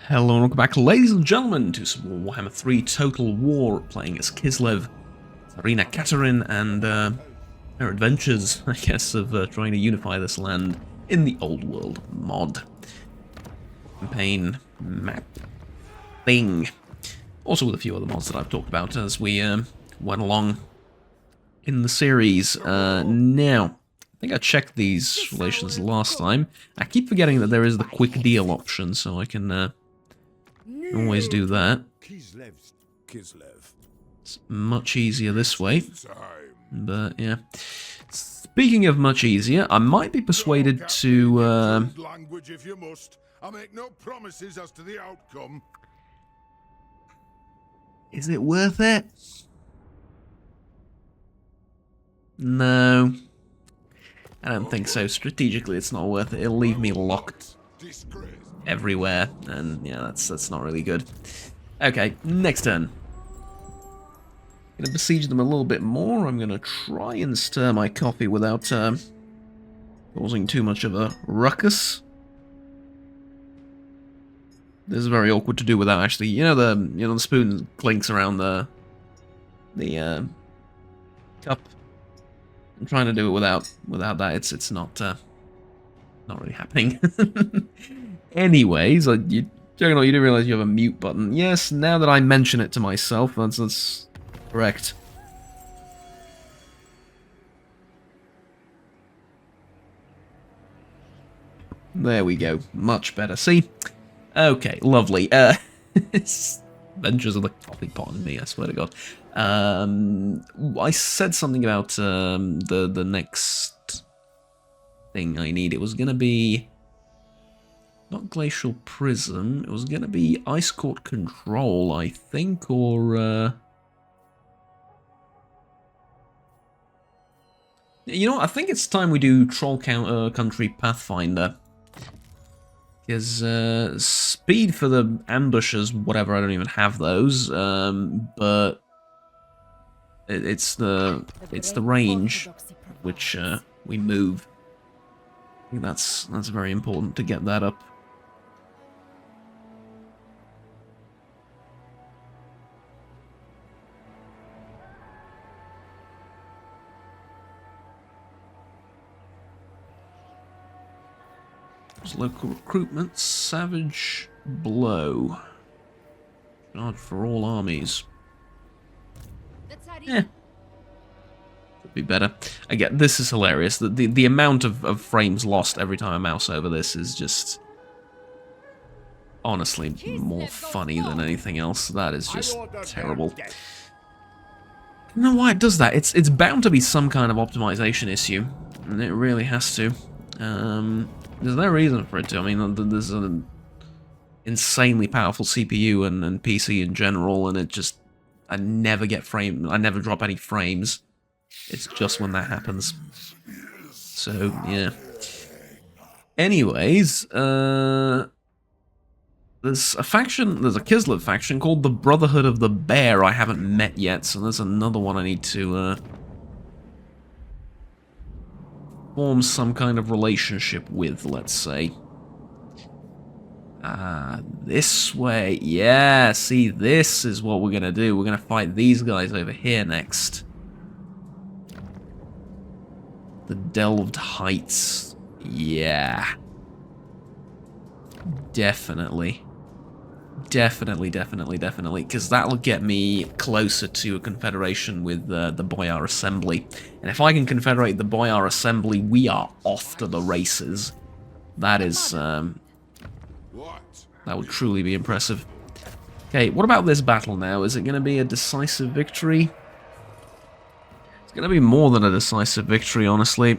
Hello and welcome back, ladies and gentlemen, to some more Warhammer 3 Total War, playing as Kislev, Tsarina Katerin, and her adventures, I guess, of trying to unify this land in the Old World mod. Campaign map thing. Also with a few other mods that I've talked about as we went along in the series. Now, I think I checked these relations last time. I keep forgetting that there is the quick deal option, so I can always do that. It's much easier this way. But yeah. Speaking of much easier, I might be persuaded to language if you must. I make no promises as to the outcome. Is it worth it? No. I don't think so. Strategically, it's not worth it. It'll leave me locked everywhere, and yeah, that's not really good. Okay, next turn. Gonna besiege them a little bit more. I'm gonna try and stir my coffee without causing too much of a ruckus. This is very awkward to do without actually, the spoon clinks around the cup. I'm trying to do it without that. It's not really happening. Anyways, you didn't realize you have a mute button. Yes, now that I mention it to myself, that's correct. There we go. Much better. See? Okay, lovely. Adventures of the coffee pot in me, I swear to God. I said something about the next thing I need. It was going to be not Glacial Prism. It was going to be Ice Court Control, I think, or you know what? I think it's time we do Troll Country Pathfinder. Because speed for the ambushes, whatever, I don't even have those. But it's the range which we move. I think that's very important to get that up. Local recruitment, Savage Blow. Charge for all armies. Yeah. Could be better. Again, this is hilarious. The amount of frames lost every time I mouse over this is just honestly more funny than anything else. That is just terrible. I don't know why it does that. It's bound to be some kind of optimization issue. And it really has to. There's no reason for it to. I mean, there's an insanely powerful CPU and PC in general, and it just... I never drop any frames. It's just when that happens. So, yeah. Anyways, there's a Kislev faction called the Brotherhood of the Bear I haven't met yet, so there's another one I need to, form some kind of relationship with, let's say. This way. Yeah, see, this is what we're gonna do. We're gonna fight these guys over here next. The Delved Heights. Yeah. Definitely. Definitely, because that'll get me closer to a confederation with the Boyar Assembly. And if I can confederate the Boyar Assembly, we are off to the races. That is, that would truly be impressive. Okay, what about this battle now? Is it going to be a decisive victory? It's going to be more than a decisive victory, honestly.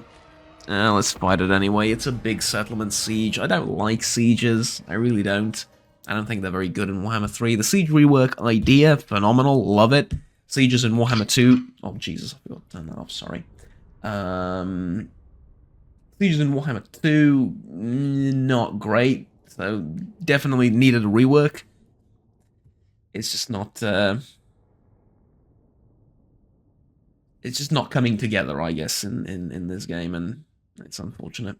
Let's fight it anyway. It's a big settlement siege. I don't like sieges. I really don't. I don't think they're very good in Warhammer 3. The siege rework idea, phenomenal, love it. Sieges in Warhammer 2... Oh, Jesus, I forgot to turn that off, sorry. Sieges in Warhammer 2, not great. So, definitely needed a rework. It's just not... it's just not coming together, I guess, in this game, and it's unfortunate.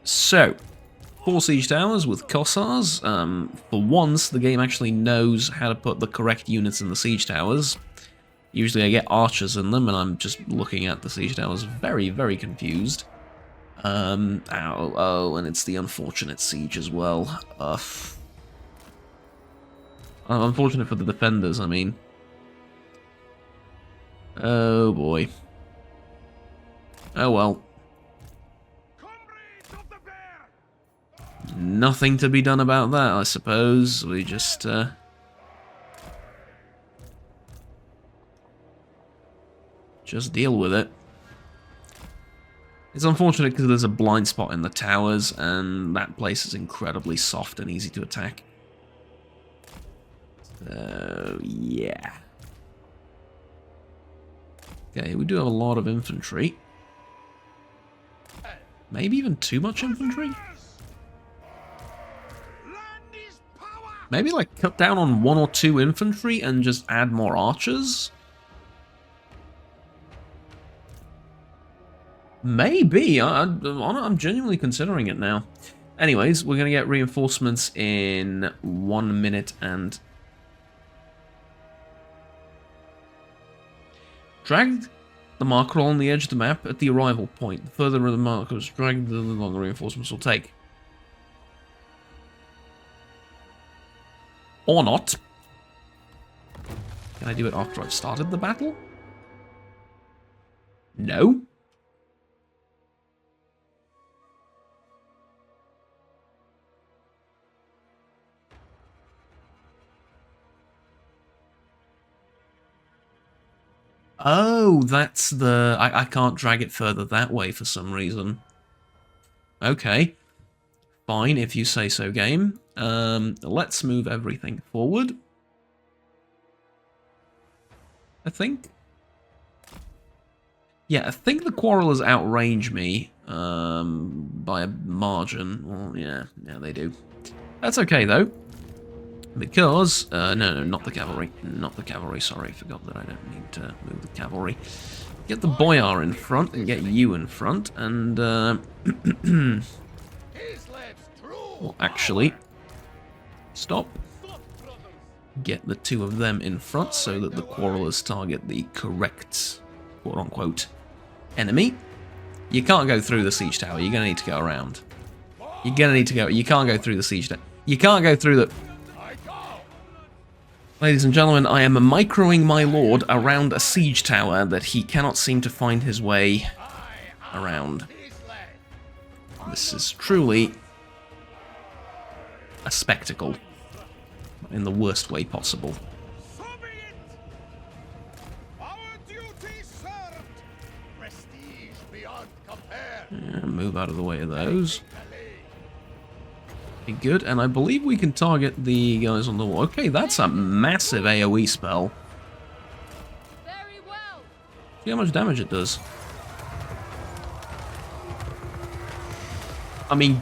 So, 4 siege towers with Kossars. For once, the game actually knows how to put the correct units in the siege towers. Usually I get archers in them, and I'm just looking at the siege towers very, very confused. And it's the unfortunate siege as well. Unfortunate for the defenders, I mean. Oh boy. Oh well. Nothing to be done about that, I suppose. We just, deal with it. It's unfortunate because there's a blind spot in the towers, and that place is incredibly soft and easy to attack. So, yeah. Okay, we do have a lot of infantry. Maybe even too much infantry? Maybe, like, cut down on 1 or 2 infantry and just add more archers? Maybe. I'm genuinely considering it now. Anyways, we're going to get reinforcements in 1 minute and... Drag the marker on the edge of the map at the arrival point. The further the marker is dragged, the longer reinforcements will take. Or not. Can I do it after I've started the battle? No. Oh, that's the... I can't drag it further that way for some reason. Okay. Fine, if you say so, game. Let's move everything forward. I think. Yeah, I think the quarrelers outrange me by a margin. Well, yeah, they do. That's okay, though. Because, no, not the cavalry. Not the cavalry, sorry. Forgot that I don't need to move the cavalry. Get the boyar in front and get you in front, and, well, actually, stop. Get the 2 of them in front so that the quarrelers target the correct, quote-unquote, enemy. You can't go through the siege tower. You're going to need to go around. You're going to need to go... You can't go through the siege tower. You can't go through the... Ladies and gentlemen, I am microing my lord around a siege tower that he cannot seem to find his way around. This is truly a spectacle in the worst way possible. Yeah, move out of the way of those. Good, and I believe we can target the guys on the wall. Okay, that's a massive AoE spell. Very well. See how much damage it does. I mean,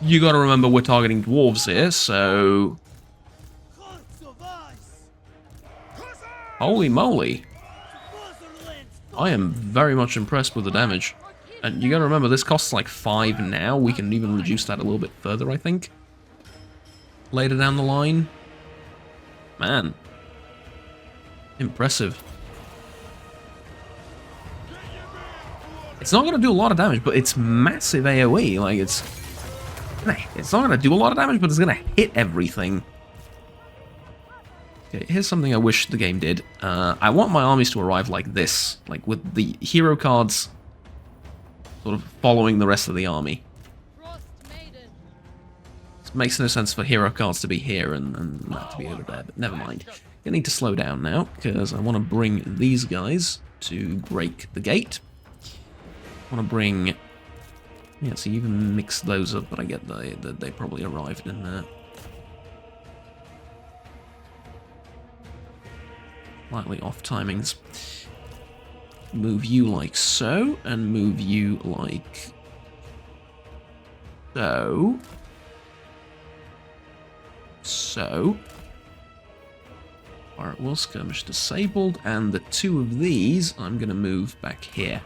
you gotta remember we're targeting dwarves here, so... Holy moly. I am very much impressed with the damage. And you gotta remember, this costs like 5 now. We can even reduce that a little bit further, I think. Later down the line. Man. Impressive. It's not gonna do a lot of damage, but it's massive AoE. Like, it's not gonna do a lot of damage, but it's gonna hit everything. Okay, here's something I wish the game did. I want my armies to arrive like this. Like, with the hero cards... sort of following the rest of the army. It makes no sense for hero cards to be here and that to be over there, but never mind. I need to slow down now, because I want to bring these guys to break the gate. I want to bring... Yeah, so you can mix those up, but I get that they probably arrived in there. Slightly off timings. Move you like so, and move you like so. So. Alright, well, skirmish disabled, and the 2 of these I'm going to move back here.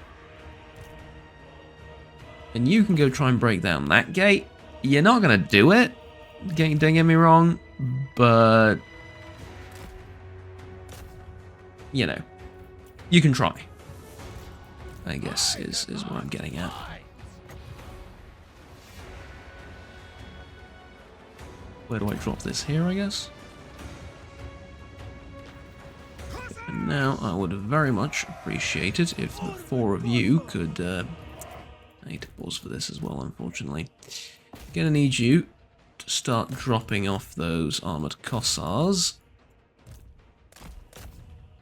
And you can go try and break down that gate. You're not going to do it. Don't get me wrong. But... you know. You can try. I guess is what I'm getting at. Where do I drop this? Here, I guess? And now, I would very much appreciate it if the four of you could... I need to pause for this as well, unfortunately. Gonna need you to start dropping off those armoured Kossars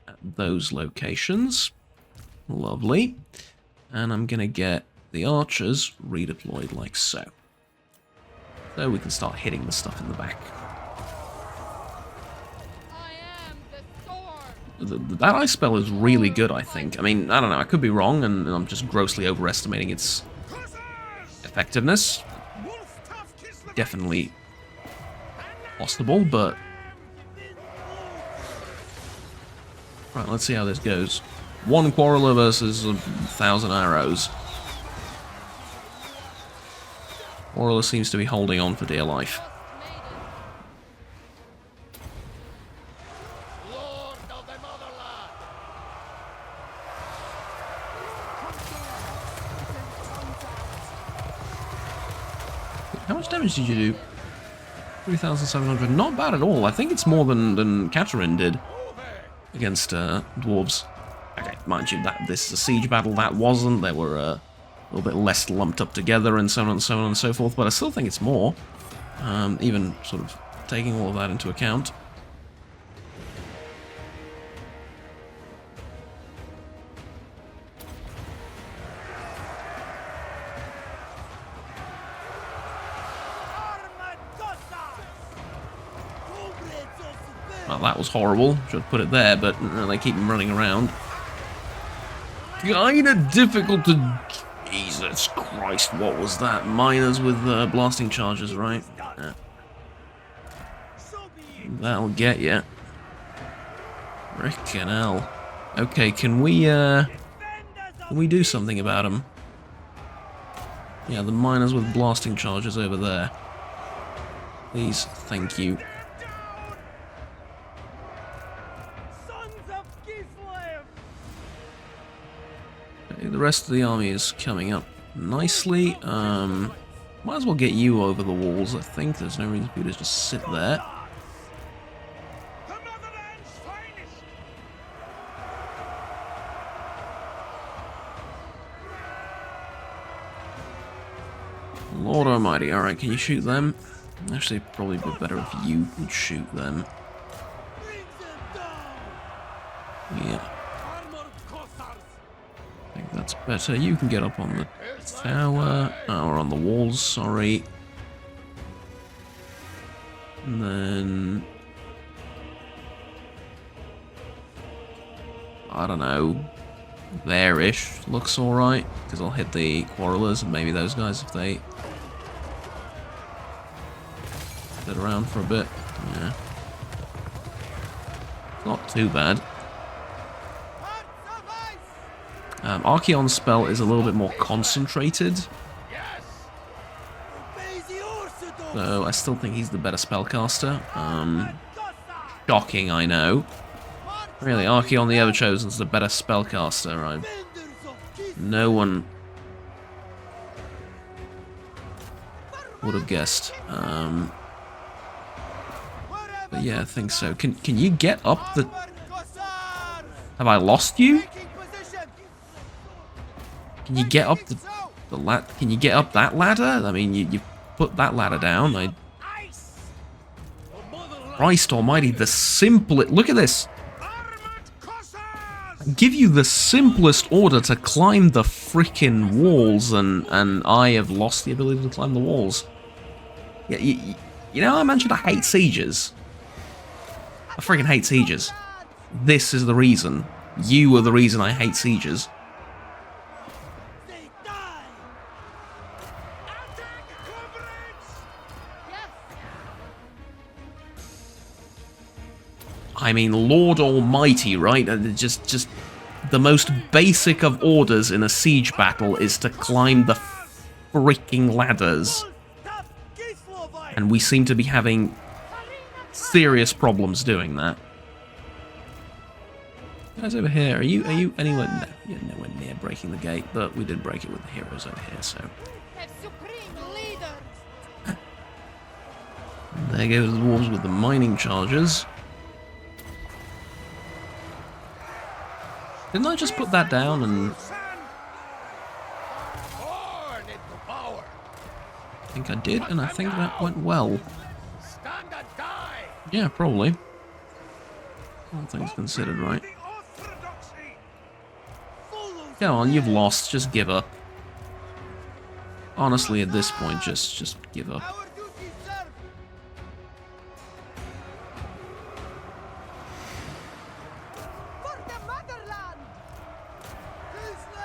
at those locations. Lovely. And I'm gonna get the archers redeployed like so. So we can start hitting the stuff in the back. I am the sword. That ice spell is really good, I think. I mean, I don't know, I could be wrong, and I'm just grossly overestimating its effectiveness. Definitely possible, but... right, let's see how this goes. 1 Quarreler versus 1,000 arrows. Quarreler seems to be holding on for dear life. Lord of the Motherland! How much damage did you do? 3,700. Not bad at all. I think it's more than Katerin did against dwarves. Okay, mind you, that this is a siege battle. That wasn't. They were a little bit less lumped up together and so on and so on and so forth. But I still think it's more. Even sort of taking all of that into account. Well, that was horrible. Should have put it there, but they keep them running around. Kinda difficult to... Jesus Christ, what was that? Miners with blasting charges, right? Yeah. That'll get you. Frickin' hell. Okay, can we do something about them? Yeah, the miners with blasting charges over there. Please, thank you. Okay, the rest of the army is coming up nicely. Might as well get you over the walls, I think. There's no reason for you to just sit there. Lord almighty, alright, can you shoot them? Actually, it'd probably be better if you could shoot them. Yeah. I think that's better. You can get up on the tower, or on the walls, sorry. And then... I don't know. There-ish looks alright, because I'll hit the Quarrelers and maybe those guys if they... sit around for a bit. Yeah. Not too bad. Archeon's spell is a little bit more concentrated. So I still think he's the better spellcaster. Shocking, I know. Really, Archeon the Everchosen's the better spellcaster. No one would have guessed. But yeah, I think so. Can you get up the... Have I lost you? Can you get up the ladder? Can you get up that ladder? I mean, you put that ladder down. Christ almighty, the simplest... Look at this! I give you the simplest order to climb the freaking walls, and I have lost the ability to climb the walls. Yeah, you know, I mentioned I hate sieges. I freaking hate sieges. This is the reason. You are the reason I hate sieges. I mean, Lord Almighty, right? Just the most basic of orders in a siege battle is to climb the freaking ladders. And we seem to be having serious problems doing that. Guys over here, are you anywhere? No, you're nowhere near breaking the gate, but we did break it with the heroes over here, so. There go the dwarves with the mining charges. Didn't I just put that down and... I think I did, and I think that went well. Yeah, probably. All things considered, right? Come on, you've lost. Just give up. Honestly, at this point, just give up.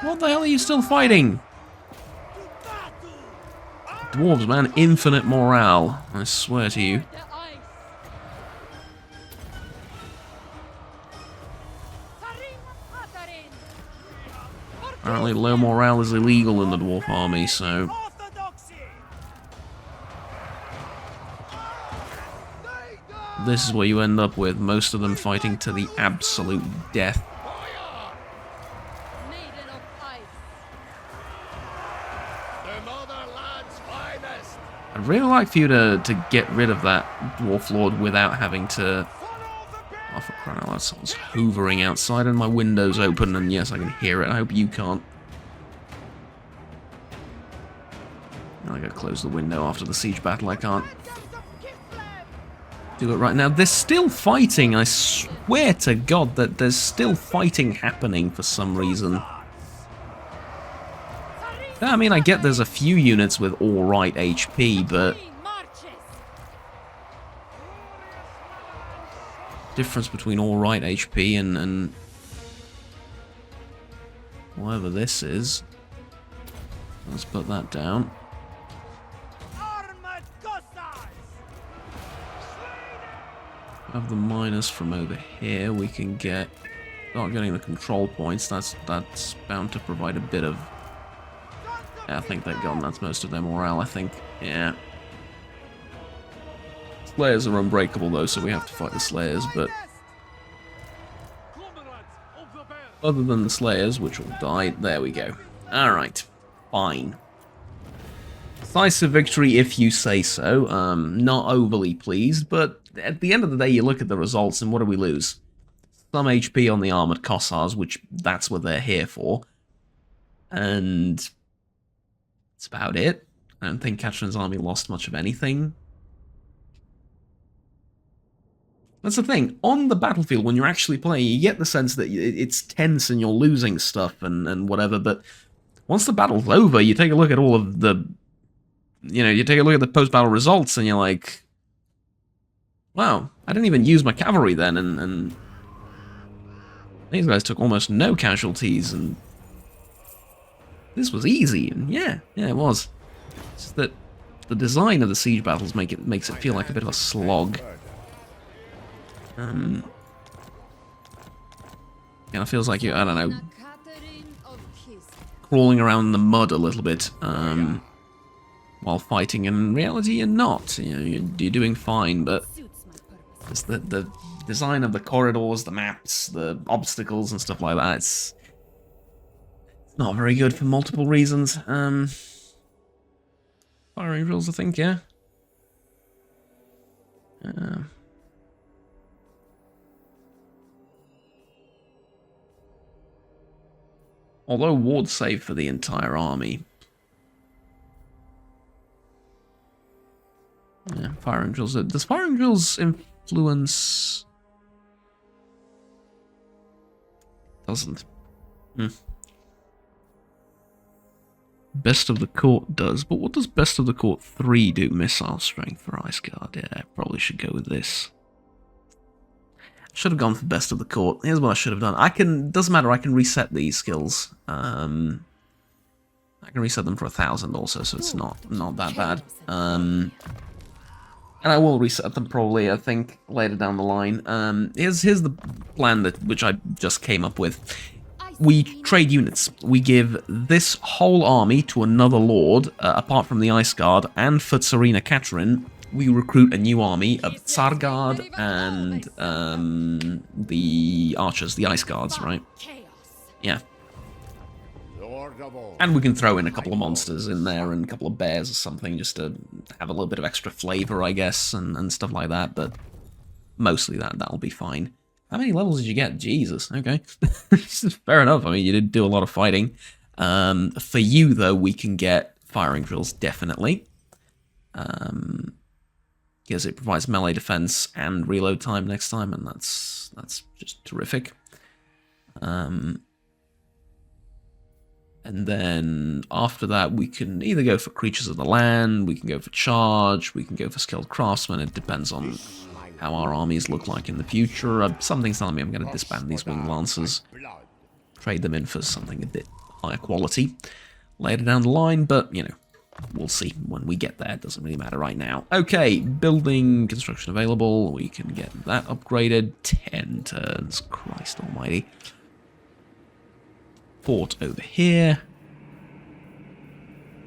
What the hell are you still fighting? Dwarves, man, infinite morale. I swear to you. Apparently low morale is illegal in the dwarf army, so... This is what you end up with, most of them fighting to the absolute death. I'd really like for you to get rid of that Dwarf Lord without having to... Oh, for crying out loud, someone's hoovering outside and my window's open, and yes, I can hear it. I hope you can't. I gotta close the window after the siege battle. I can't do it right now. There's still fighting. I swear to God that there's still fighting happening for some reason. I mean, I get there's a few units with alright HP, but... difference between alright HP and whatever this is. Let's put that down. Have the miners from over here. We can start getting the control points. That's bound to provide a bit of... Yeah, I think they're gone. That's most of their morale, I think. Yeah. Slayers are unbreakable, though, so we have to fight the Slayers, but... other than the Slayers, which will die, there we go. Alright. Fine. Decisive victory, if you say so. Not overly pleased, but at the end of the day, you look at the results, and what do we lose? Some HP on the Armoured Cossars, which that's what they're here for. And... that's about it. I don't think Katherine's army lost much of anything. That's the thing. On the battlefield, when you're actually playing, you get the sense that it's tense and you're losing stuff and whatever, but once the battle's over, you take a look at all of the... you know, you take a look at the post-battle results and you're like... wow, I didn't even use my cavalry then, and these guys took almost no casualties, and... this was easy, and yeah, it was. It's just that the design of the siege battles makes it feel like a bit of a slog. And it feels like you're, I don't know, crawling around in the mud a little bit while fighting. And in reality, you're not. You know, you're doing fine, but it's the design of the corridors, the maps, the obstacles, and stuff like that. It's not very good for multiple reasons. Firing drills, I think, yeah. Although ward save for the entire army. Yeah, firing drills. Does firing drills influence? Doesn't. Best of the Court does, but what does Best of the Court 3 do? Missile strength for Ice Guard. Yeah, I probably should go with this. Should have gone for Best of the Court. Here's what I should have done. Doesn't matter, I can reset these skills. I can reset them for 1,000 also, so it's not that bad. And I will reset them probably, I think, later down the line. Here's the plan which I just came up with. we trade units. We give this whole army to another lord, apart from the Ice Guard, and for Tsarina Katerin, we recruit a new army of Tsar Guard and the archers, the Ice Guards, right? Yeah. And we can throw in a couple of monsters in there and a couple of bears or something just to have a little bit of extra flavor, I guess, and stuff like that, but mostly that'll be fine. How many levels did you get? Jesus, okay. Fair enough, I mean, you did do a lot of fighting. For you, though, we can get firing drills, definitely. Because it provides melee defense and reload time next time, and that's just terrific. And then after that, we can either go for creatures of the land, we can go for charge, we can go for skilled craftsmen. It depends on how our armies look like in the future. Something's telling me I'm going to disband these winged lancers, trade them in for something a bit higher quality later down the line, but, you know, we'll see when we get there. It doesn't really matter right now. Okay, building construction available. We can get that upgraded. 10 turns. Christ almighty. Fort over here.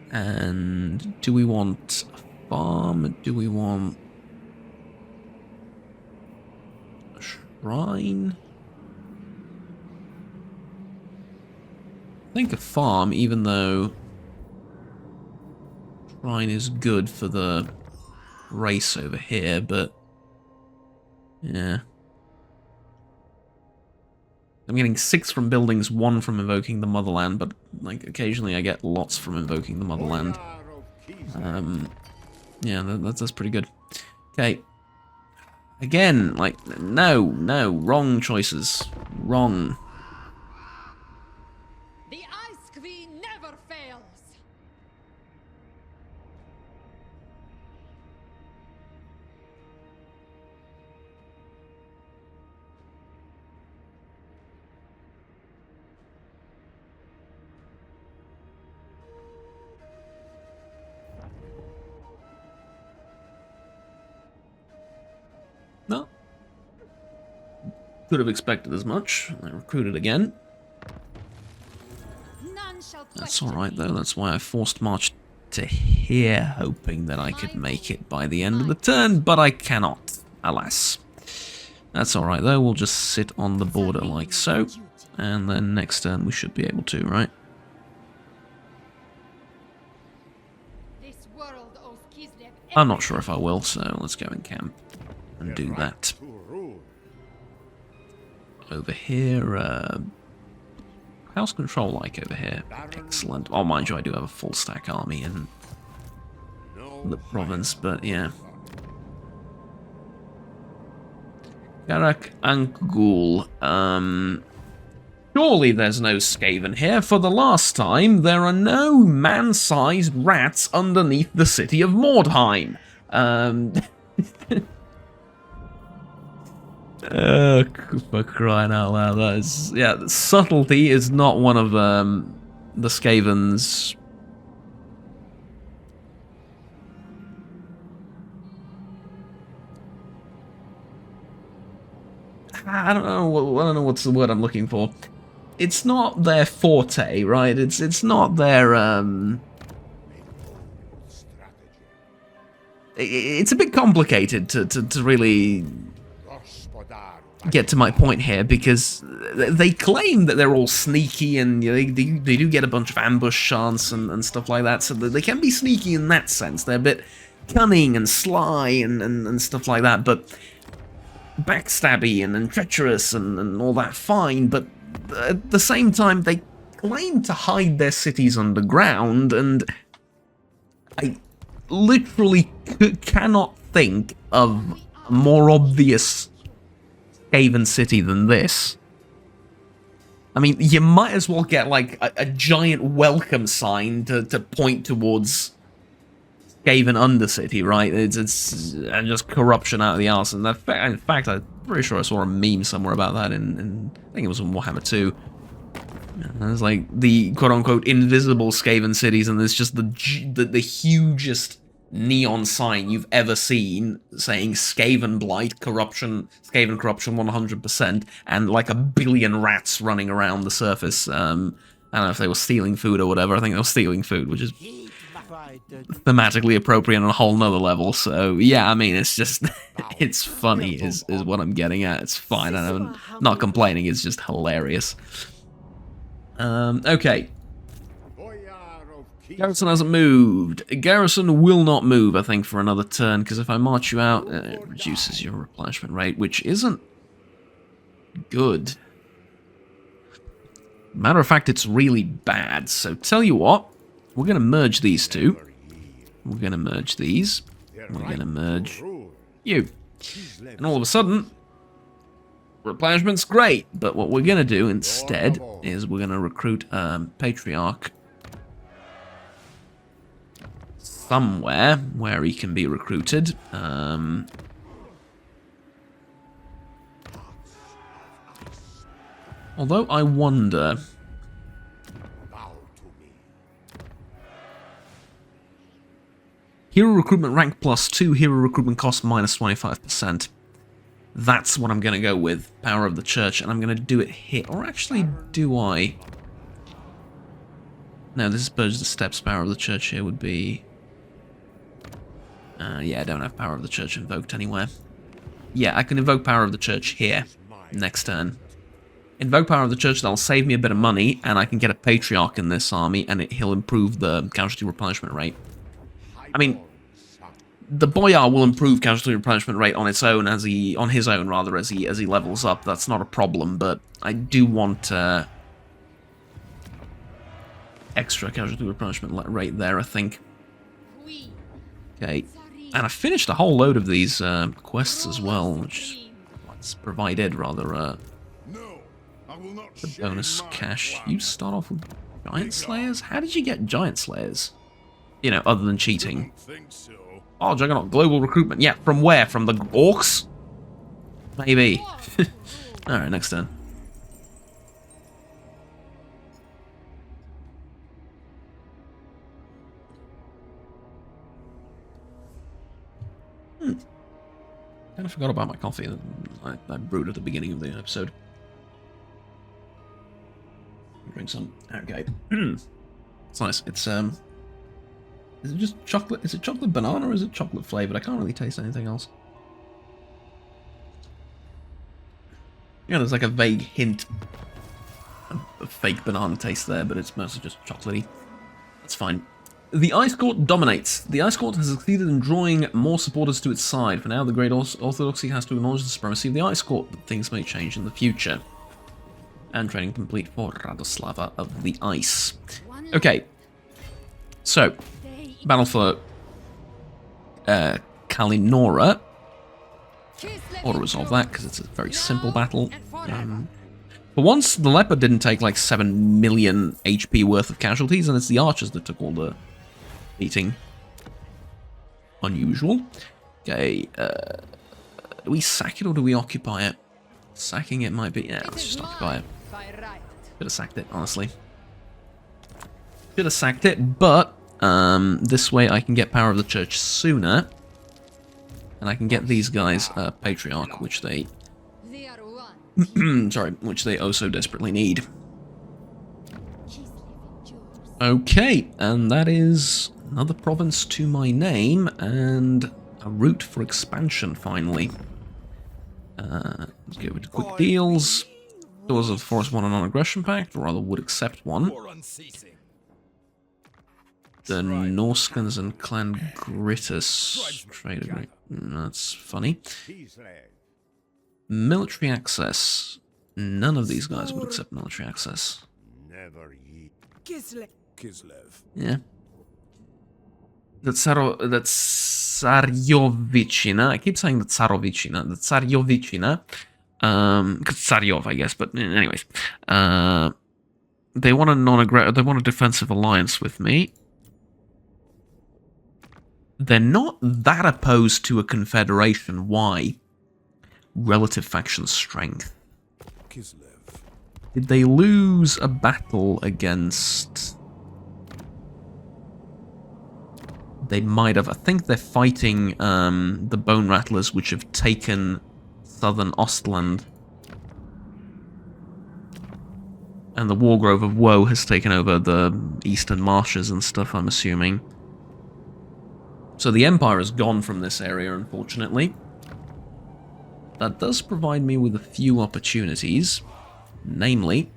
And do we want a farm? Do we want a shrine? I think a farm, even though shrine is good for the race over here, but yeah. I'm getting 6 from buildings, 1 from invoking the motherland, but like occasionally I get lots from invoking the motherland. Yeah, that's pretty good. Okay. Again, like, no, wrong choices. Wrong. The Ice Queen never fails. No. Could have expected as much. I recruited again. That's alright though, that's why I forced march to here, hoping that I could make it by the end of the turn, but I cannot, alas. That's alright though, we'll just sit on the border like so, and then next turn we should be able to, right? I'm not sure if I will, so let's go in camp and do that. Over here, how's control like over here? Excellent. Oh, mind you, I do have a full stack army in the province, but yeah. Garak Ankgul. Surely there's no Skaven here. For the last time, there are no man-sized rats underneath the city of Mordheim. For crying out loud, that is, yeah, subtlety is not one of the Skaven's. I don't know what's the word I'm looking for. It's not their forte, right? It's not their It's a bit complicated to really get to my point here, because they claim that they're all sneaky and you know, they do get a bunch of ambush chance and stuff like that, so they can be sneaky in that sense. They're a bit cunning and sly and stuff like that, but backstabby and treacherous and all that fine, but at the same time they claim to hide their cities underground, and I literally cannot think of a more obvious Skaven city than this. I mean, you might as well get like a giant welcome sign to point towards Skaven Undercity, right? It's and just corruption out of the arse. And in fact, I'm pretty sure I saw a meme somewhere about that in I think it was in Warhammer 2. And there's like the quote-unquote invisible Skaven cities, and there's just the hugest neon sign you've ever seen saying Skaven Blight, Skaven Corruption 100%, and like a billion rats running around the surface. I don't know if they were stealing food or whatever. I think they were stealing food, which is thematically appropriate on a whole nother level. So yeah, I mean, it's just, it's funny is what I'm getting at. It's fine. I'm not complaining. It's just hilarious. Okay. Garrison hasn't moved. Garrison will not move, I think, for another turn, because if I march you out, it reduces your replenishment rate, which isn't good. Matter of fact, it's really bad. So tell you what, we're going to merge these two. We're going to merge these. We're going to merge you. And all of a sudden, replenishment's great. But what we're going to do instead is we're going to recruit a Patriarch somewhere where he can be recruited. Although I wonder... Hero recruitment rank +2, hero recruitment cost -25%. That's what I'm going to go with, Power of the Church, and I'm going to do it here. Or actually, do I? No, this is Purge the Steps. Power of the Church here would be... yeah, I don't have Power of the Church invoked anywhere. Yeah, I can invoke Power of the Church here, next turn. Invoke Power of the Church, that'll save me a bit of money, and I can get a Patriarch in this army, and he'll improve the casualty replenishment rate. I mean, the Boyar will improve casualty replenishment rate on its own, as he levels up. That's not a problem, but I do want extra casualty replenishment rate there, I think. Okay, and I finished a whole load of these quests as well, which is provided rather the bonus cash. You start off with Giant Slayers? How did you get Giant Slayers? You know, other than cheating. Oh, Juggernaut, global recruitment. Yeah, from where? From the Orcs? Maybe. Alright, next turn. Kind of forgot about my coffee that I brewed at the beginning of the episode. Drink some. Okay. It's nice. It's, is it just chocolate? Is it chocolate banana or is it chocolate flavored? I can't really taste anything else. Yeah, there's like a vague hint of fake banana taste there, but it's mostly just chocolatey. That's fine. The Ice Court dominates. The Ice Court has succeeded in drawing more supporters to its side. For now, the Great Orthodoxy has to acknowledge the supremacy of the Ice Court, but things may change in the future. And training complete for Radoslava of the Ice. Okay. So, battle for Kalinora. Auto-resolve that, because it's a very simple battle. For once, the Leopard didn't take like 7 million HP worth of casualties, and it's the archers that took all the beating. Unusual. Okay, do we sack it or do we occupy it? Sacking it might be... Yeah, let's just occupy it. Should have sacked it, honestly. Should have sacked it, but this way I can get Power of the Church sooner. And I can get these guys Patriarch, which they... sorry, which they oh so desperately need. Okay, and that is another province to my name, and a route for expansion, finally. Let's go over to quick deals. Doors of the Forest want a non-aggression pact, or rather would accept one. The Norskans and Clan Grittus trade agreement. That's funny. Military access. None of these guys would accept military access. Kislev. Yeah. The Tsaryovichina. I keep saying the Tsarovichina. The Tsaryovichina. Tsaryov, I guess, but anyways. They want a defensive alliance with me. They're not that opposed to a confederation. Why? Relative faction strength. Kislev. Did they lose a battle against They might have. I think they're fighting the Bone Rattlers, which have taken southern Ostland. And the Wargrove of Woe has taken over the eastern marshes and stuff, I'm assuming. So the Empire is gone from this area, unfortunately. That does provide me with a few opportunities. Namely...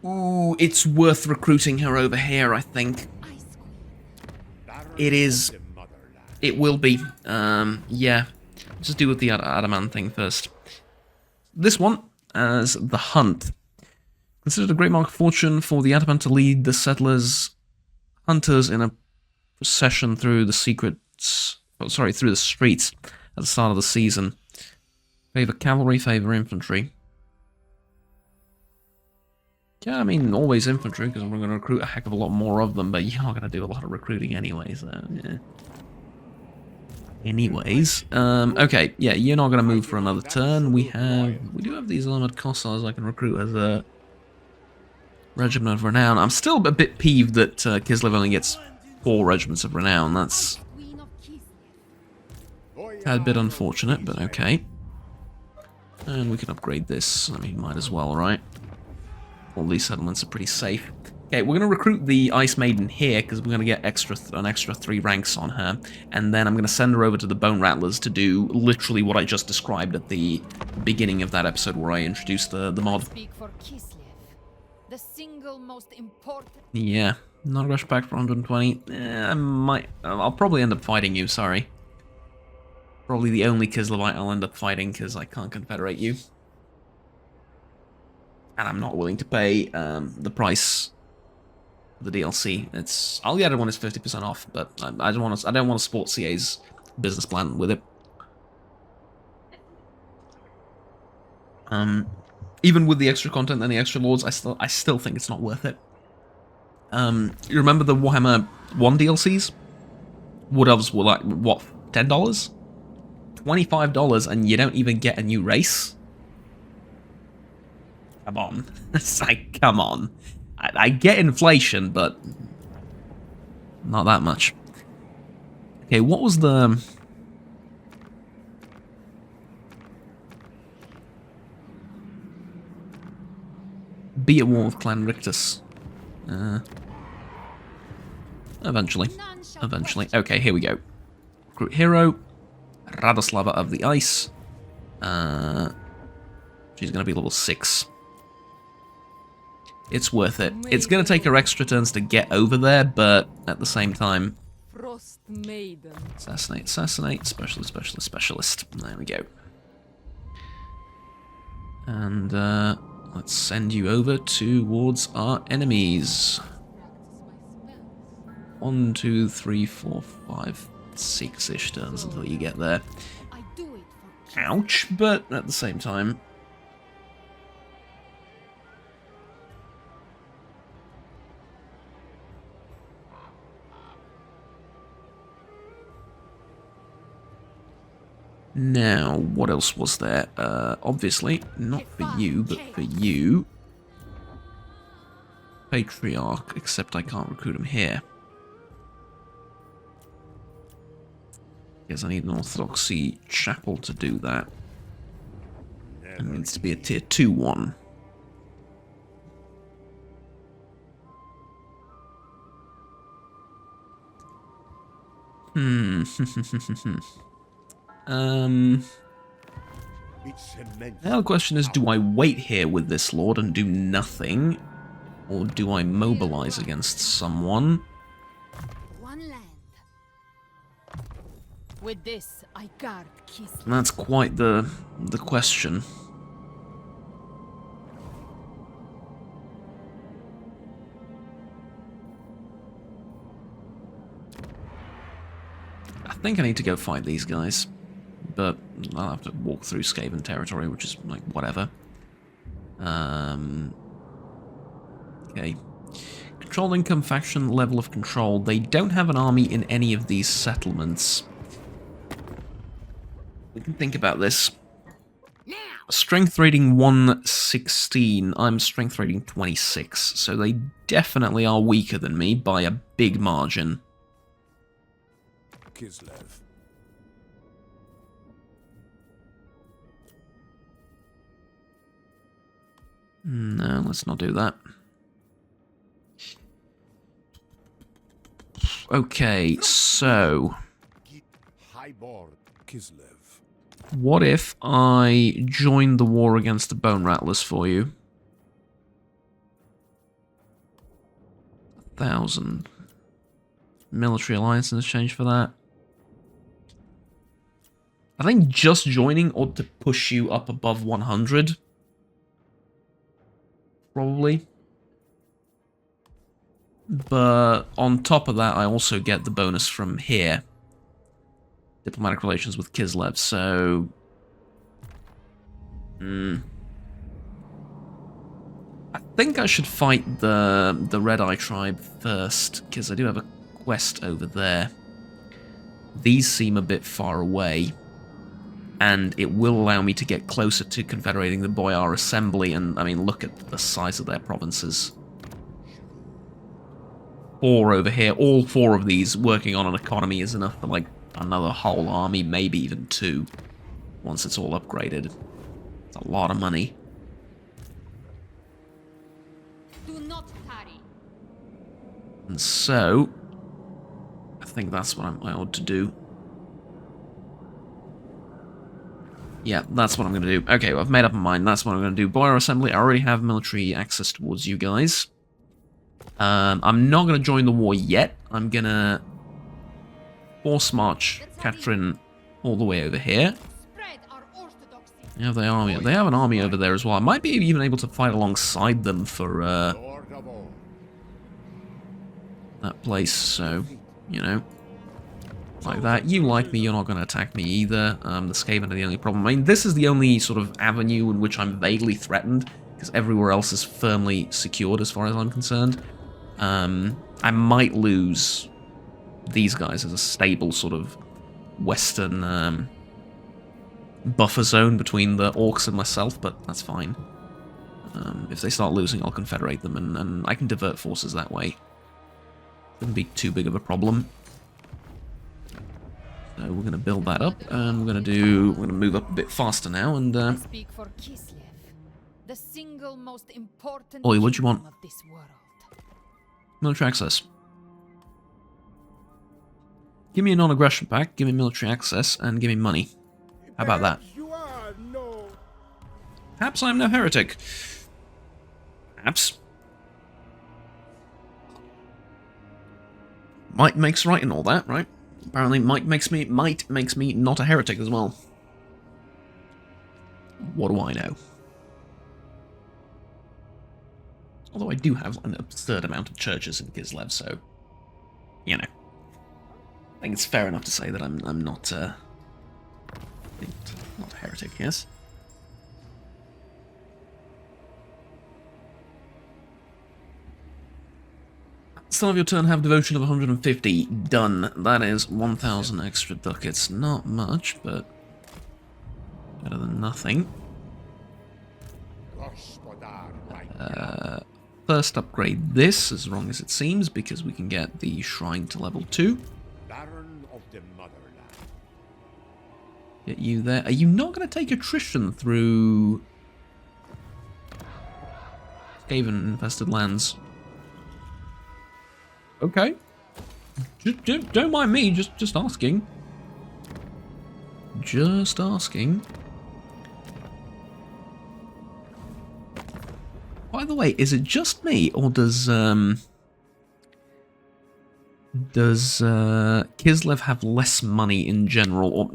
Ooh, it's worth recruiting her over here, I think. It is. It will be. Yeah. Just deal with the Adamant thing first. This one, as the Hunt. Considered a great mark of fortune for the Adamant to lead the settlers, hunters in a procession through the secrets... Oh, sorry, through the streets at the start of the season. Favor cavalry, favor infantry. Yeah, I mean, always infantry, because we're going to recruit a heck of a lot more of them, but you're not going to do a lot of recruiting anyway, so, yeah. Anyways, okay, yeah, you're not going to move for another turn. We do have these armored Kossars I can recruit as a regiment of renown. I'm still a bit peeved that Kislev only gets 4 regiments of renown. That's a bit unfortunate, but okay. And we can upgrade this. I mean, might as well, right? All these settlements are pretty safe. Okay, we're going to recruit the Ice Maiden here, because we're going to get an extra 3 ranks on her. And then I'm going to send her over to the Bone Rattlers to do literally what I just described at the beginning of that episode where I introduced the mod. Speak for Kislev, the single most important... Yeah, not a rush back for 120. I'll probably end up fighting you, sorry. Probably the only Kislevite I'll end up fighting, because I can't confederate you. And I'm not willing to pay the price of the DLC. I'll get it when it's 50% off, but I don't want to support CA's business plan with it. Even with the extra content and the extra lords, I still think it's not worth it. You remember the Warhammer 1 DLCs? Wood Elves were like, what, $10? $25, and you don't even get a new race? Come on. It's like, come on. I get inflation, but not that much. Okay, what was the... Be at war with Clan Rictus. Eventually. Eventually. Okay, here we go. Recruit hero. Radoslava of the Ice. She's going to be level 6. It's worth it. It's going to take her extra turns to get over there, but at the same time... Frost Maiden. Assassinate, assassinate, specialist, specialist, specialist. There we go. And let's send you over towards our enemies. 1, 2, 3, 4, 5, 6-ish turns until you get there. Ouch, but at the same time... Now, what else was there? Obviously, not for you, but for you. Patriarch, except I can't recruit him here. Guess I need an Orthodoxy chapel to do that. It needs to be a tier 2 one. Now the question is, do I wait here with this lord and do nothing? Or do I mobilize against someone? One land. With this, I guard Kislev. That's quite the question. I think I need to go fight these guys. But I'll have to walk through Skaven territory, which is, like, whatever. Okay. Control income, faction, level of control. They don't have an army in any of these settlements. We can think about this. Now. Strength rating 116. I'm strength rating 26. So they definitely are weaker than me by a big margin. Kislev. No, let's not do that. Okay, so Kislev. what if I joined the war against the Bone Rattlers for you? 1,000. Military alliance in exchange for that. I think just joining ought to push you up above 100. Probably. But on top of that, I also get the bonus from here. Diplomatic relations with Kislev, so... I think I should fight the Red Eye tribe first, because I do have a quest over there. These seem a bit far away, and it will allow me to get closer to confederating the Boyar Assembly, and, I mean, look at the size of their provinces. 4 over here, all 4 of these working on an economy is enough for, like, another whole army, maybe even 2, once it's all upgraded. It's a lot of money. Do not tarry. And so, I think that's what I ought to do. Yeah, that's what I'm going to do. Okay, well, I've made up my mind. That's what I'm going to do. Boyar Assembly, I already have military access towards you guys. I'm not going to join the war yet. I'm going to force march Catherine all the way over here. Spread our orthodoxy. They have the army. They have an army over there as well. I might be even able to fight alongside them for that place. So, you know, like that. You like me, you're not going to attack me either. The Skaven are the only problem. I mean, this is the only sort of avenue in which I'm vaguely threatened, because everywhere else is firmly secured as far as I'm concerned. I might lose these guys as a stable sort of western buffer zone between the orcs and myself, but that's fine. If they start losing, I'll confederate them, and I can divert forces that way. Shouldn't be too big of a problem. So we're going to build that up, and we're going to move up a bit faster now, and I speak for Kislev, the single most important Oi, what do you want? kingdom of this world. Military access. Give me a non-aggression pact, give me military access, and give me money. How about that? You are no. Perhaps I'm no heretic. Perhaps. Might makes right and all that, right? Apparently might makes me not a heretic as well. What do I know? Although I do have an absurd amount of churches in Kislev, so you know. I think it's fair enough to say that I'm not not a heretic, yes? Start of your turn, have devotion of 150. Done. That is 1,000 extra ducats. Not much, but better than nothing. First upgrade this, as wrong as it seems, because we can get the shrine to level 2. Baron of the Motherland. Get you there. Are you not going to take attrition through Skaven-infested lands? Okay. Don't mind me, just asking. Just asking. By the way, is it just me, or does Kislev have less money in general, or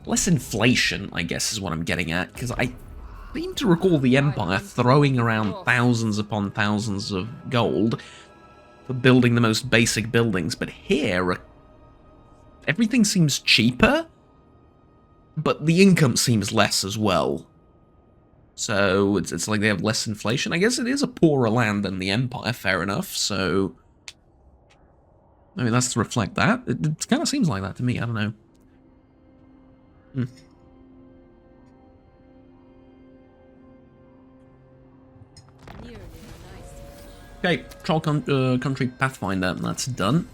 less inflation, I guess is what I'm getting at, because I seem to recall the Empire throwing around thousands upon thousands of gold for building the most basic buildings, but here, everything seems cheaper, but the income seems less as well. So it's like they have less inflation. I guess it is a poorer land than the Empire, fair enough, so maybe that's to reflect that. It kind of seems like that to me, I don't know. Okay, Troll Country Pathfinder, that's done.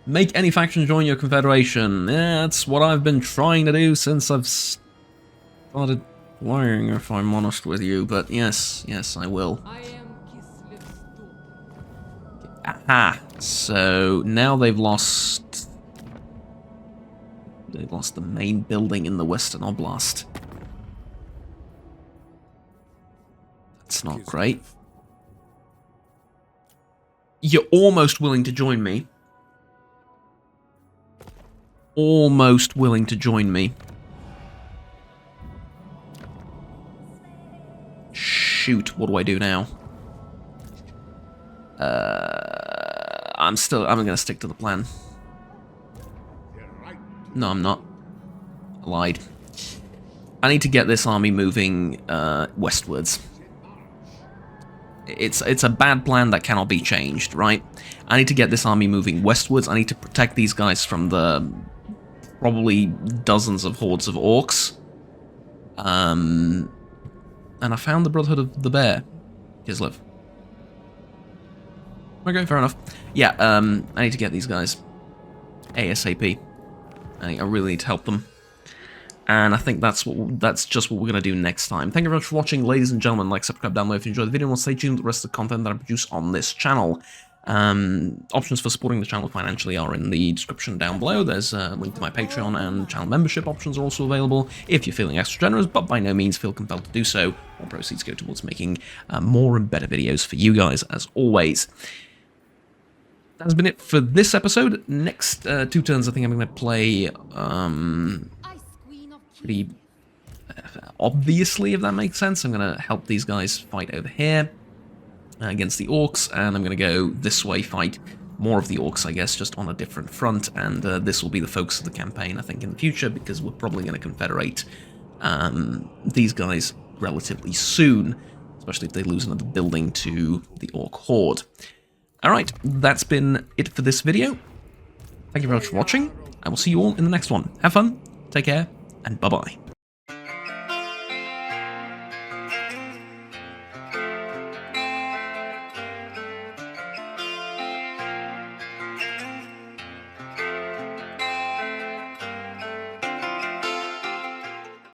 Make any faction join your confederation. Yeah, that's what I've been trying to do since I've started playing, if I'm honest with you. But yes, I will. I am Kislev's daughter. Aha! So now they've lost the main building in the Western Oblast. That's not great. You're almost willing to join me. Almost willing to join me. Shoot, what do I do now? I'm gonna stick to the plan. No, I'm not. I lied. I need to get this army moving westwards. It's a bad plan that cannot be changed, right? I need to get this army moving westwards. I need to protect these guys from the probably dozens of hordes of orcs. And I found the Brotherhood of the Bear. Kislev. Okay, fair enough. Yeah, I need to get these guys ASAP. I really need to help them. And I think that's just what we're going to do next time. Thank you very much for watching, ladies and gentlemen. Like, subscribe down below if you enjoyed the video, and we'll stay tuned to the rest of the content that I produce on this channel. Options for supporting the channel financially are in the description down below. There's a link to my Patreon, and channel membership options are also available if you're feeling extra generous, but by no means feel compelled to do so. All proceeds go towards making more and better videos for you guys, as always. That's been it for this episode. Next 2 turns, I think I'm going to play pretty obviously, if that makes sense. I'm going to help these guys fight over here against the orcs, and I'm going to go this way, fight more of the orcs, I guess, just on a different front, and this will be the focus of the campaign, I think, in the future, because we're probably going to confederate these guys relatively soon, especially if they lose another building to the orc horde. Alright, that's been it for this video. Thank you very much for watching. I will see you all in the next one. Have fun, take care, and bye-bye.